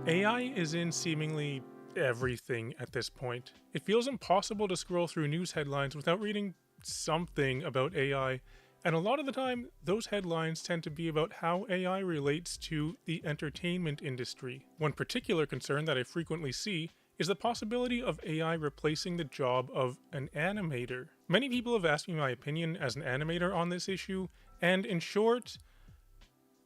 AI is in seemingly everything at this point. It feels impossible to scroll through news headlines without reading something about AI, and a lot of the time, those headlines tend to be about how AI relates to the entertainment industry. One particular concern that I frequently see is the possibility of AI replacing the job of an animator. Many people have asked me my opinion as an animator on this issue, and in short,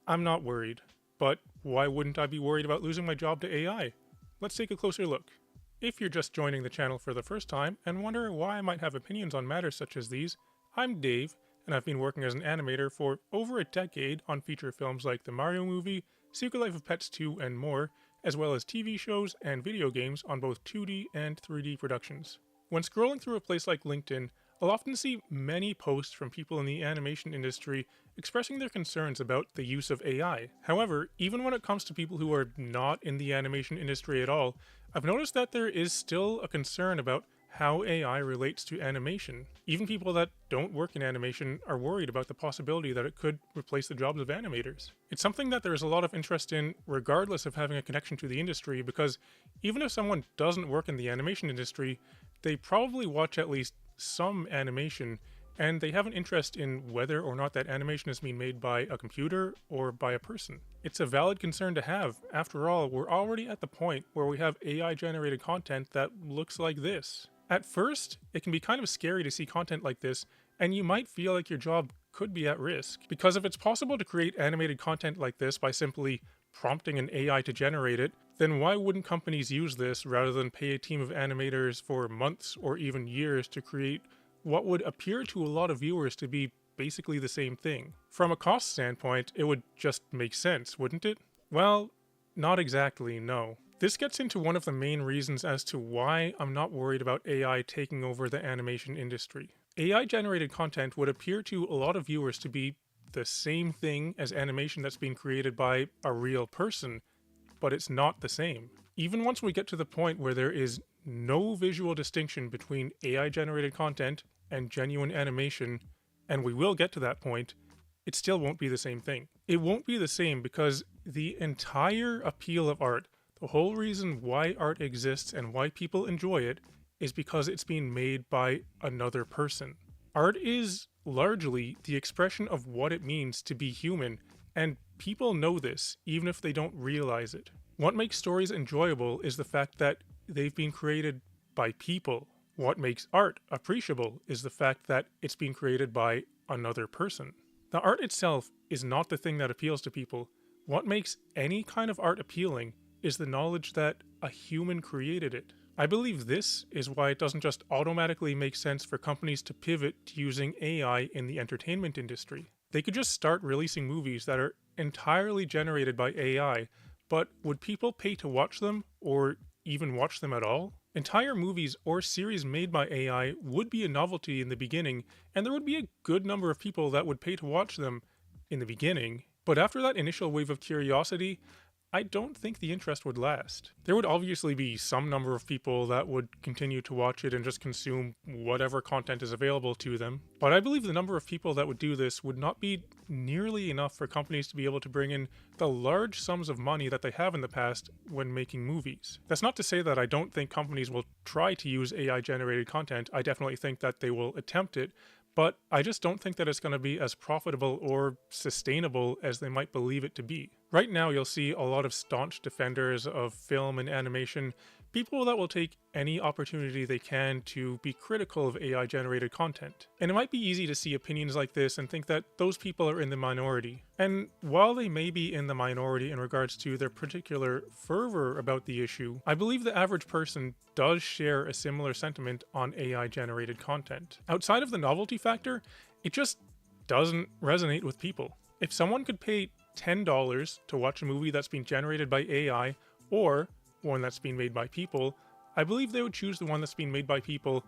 I'm not worried. But why wouldn't I be worried about losing my job to AI? Let's take a closer look. If you're just joining the channel for the first time and wonder why I might have opinions on matters such as these, I'm Dave, and I've been working as an animator for over a decade on feature films like the Mario movie, Secret Life of Pets 2, and more, as well as TV shows and video games on both 2D and 3D productions. When scrolling through a place like LinkedIn, I'll often see many posts from people in the animation industry expressing their concerns about the use of AI. However, even when it comes to people who are not in the animation industry at all, I've noticed that there is still a concern about how AI relates to animation. Even people that don't work in animation are worried about the possibility that it could replace the jobs of animators. It's something that there is a lot of interest in regardless of having a connection to the industry, because even if someone doesn't work in the animation industry, they probably watch at least some animation, and they have an interest in whether or not that animation is being made by a computer or by a person. It's a valid concern to have. After all, we're already at the point where we have AI generated content that looks like this. At first, it can be kind of scary to see content like this, and you might feel like your job could be at risk. Because if it's possible to create animated content like this by simply prompting an AI to generate it, then why wouldn't companies use this rather than pay a team of animators for months or even years to create what would appear to a lot of viewers to be basically the same thing? From a cost standpoint, it would just make sense, wouldn't it? Well, not exactly, no. This gets into one of the main reasons as to why I'm not worried about AI taking over the animation industry. AI-generated content would appear to a lot of viewers to be the same thing as animation that's being created by a real person, but it's not the same. Even once we get to the point where there is no visual distinction between AI-generated content and genuine animation, and we will get to that point, it still won't be the same thing. It won't be the same because the entire appeal of art, the whole reason why art exists and why people enjoy it, is because it's being made by another person. Art is largely the expression of what it means to be human, and people know this, even if they don't realize it. What makes stories enjoyable is the fact that they've been created by people. What makes art appreciable is the fact that it's been created by another person. The art itself is not the thing that appeals to people. What makes any kind of art appealing is the knowledge that a human created it. I believe this is why it doesn't just automatically make sense for companies to pivot to using AI in the entertainment industry. They could just start releasing movies that are entirely generated by AI, but would people pay to watch them, or even watch them at all? Entire movies or series made by AI would be a novelty in the beginning, and there would be a good number of people that would pay to watch them in the beginning. But after that initial wave of curiosity, I don't think the interest would last. There would obviously be some number of people that would continue to watch it and just consume whatever content is available to them, but I believe the number of people that would do this would not be nearly enough for companies to be able to bring in the large sums of money that they have in the past when making movies. That's not to say that I don't think companies will try to use AI-generated content. I definitely think that they will attempt it, but I just don't think that it's going to be as profitable or sustainable as they might believe it to be. Right now, you'll see a lot of staunch defenders of film and animation, people that will take any opportunity they can to be critical of AI-generated content. And it might be easy to see opinions like this and think that those people are in the minority. And while they may be in the minority in regards to their particular fervor about the issue, I believe the average person does share a similar sentiment on AI-generated content. Outside of the novelty factor, it just doesn't resonate with people. If someone could pay $10 to watch a movie that's been generated by AI, or one that's being made by people, I believe they would choose the one that's being made by people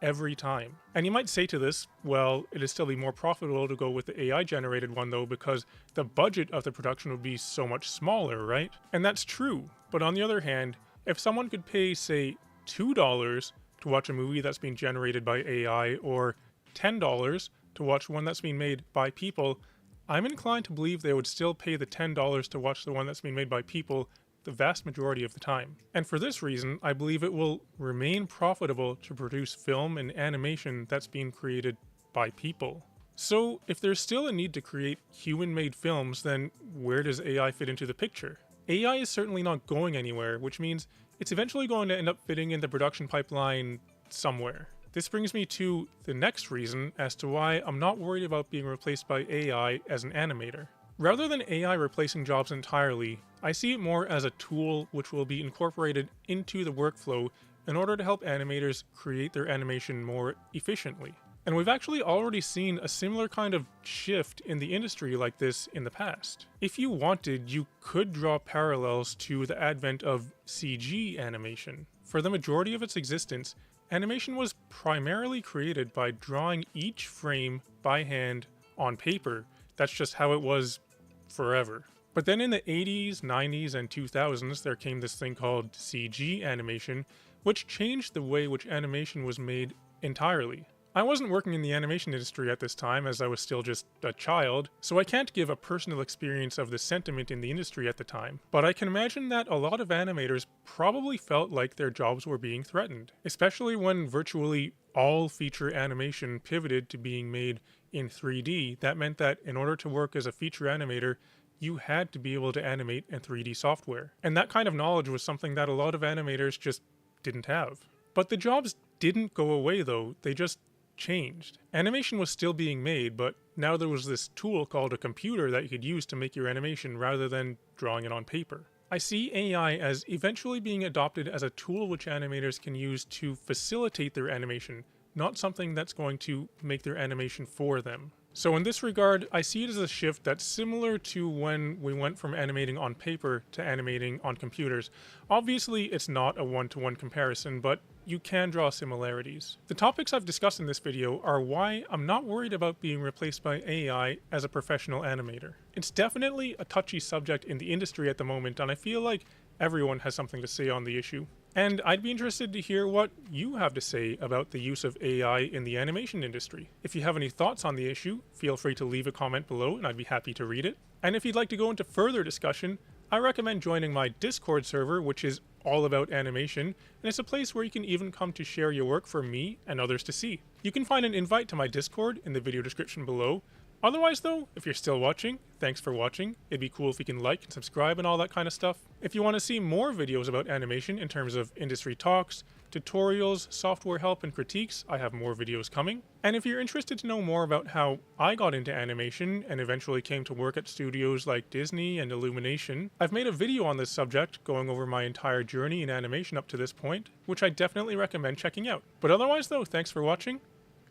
every time. And you might say to this, well, it'd still be more profitable to go with the AI generated one though, because the budget of the production would be so much smaller, right? And that's true, but on the other hand, if someone could pay, say, $2 to watch a movie that's being generated by AI, or $10 to watch one that's being made by people, I'm inclined to believe they would still pay the $10 to watch the one that's being made by people the vast majority of the time. And for this reason, I believe it will remain profitable to produce film and animation that's being created by people. So, if there's still a need to create human-made films, then where does AI fit into the picture? AI is certainly not going anywhere, which means it's eventually going to end up fitting in the production pipeline somewhere. This brings me to the next reason as to why I'm not worried about being replaced by AI as an animator. Rather than AI replacing jobs entirely, I see it more as a tool which will be incorporated into the workflow in order to help animators create their animation more efficiently. And we've actually already seen a similar kind of shift in the industry like this in the past. If you wanted, you could draw parallels to the advent of CG animation. For the majority of its existence, animation was primarily created by drawing each frame by hand on paper. That's just how it was forever. But then in the 80s, 90s, and 2000s, there came this thing called CG animation, which changed the way which animation was made entirely. I wasn't working in the animation industry at this time, as I was still just a child, so I can't give a personal experience of the sentiment in the industry at the time, but I can imagine that a lot of animators probably felt like their jobs were being threatened, especially when virtually all feature animation pivoted to being made in 3D. That meant that in order to work as a feature animator, you had to be able to animate in 3D software. And that kind of knowledge was something that a lot of animators just didn't have. But the jobs didn't go away though, they just changed. Animation was still being made, but now there was this tool called a computer that you could use to make your animation rather than drawing it on paper. I see AI as eventually being adopted as a tool which animators can use to facilitate their animation, not something that's going to make their animation for them. So in this regard, I see it as a shift that's similar to when we went from animating on paper to animating on computers. Obviously, it's not a one-to-one comparison, but you can draw similarities. The topics I've discussed in this video are why I'm not worried about being replaced by AI as a professional animator. It's definitely a touchy subject in the industry at the moment, and I feel like everyone has something to say on the issue. And I'd be interested to hear what you have to say about the use of AI in the animation industry. If you have any thoughts on the issue, feel free to leave a comment below and I'd be happy to read it. And if you'd like to go into further discussion, I recommend joining my Discord server, which is all about animation, and it's a place where you can even come to share your work for me and others to see. You can find an invite to my Discord in the video description below. Otherwise though, if you're still watching, thanks for watching. It'd be cool if you can like and subscribe and all that kind of stuff. If you want to see more videos about animation in terms of industry talks, tutorials, software help, and critiques, I have more videos coming. And if you're interested to know more about how I got into animation and eventually came to work at studios like Disney and Illumination, I've made a video on this subject going over my entire journey in animation up to this point, which I definitely recommend checking out. But otherwise though, thanks for watching,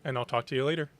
and I'll talk to you later.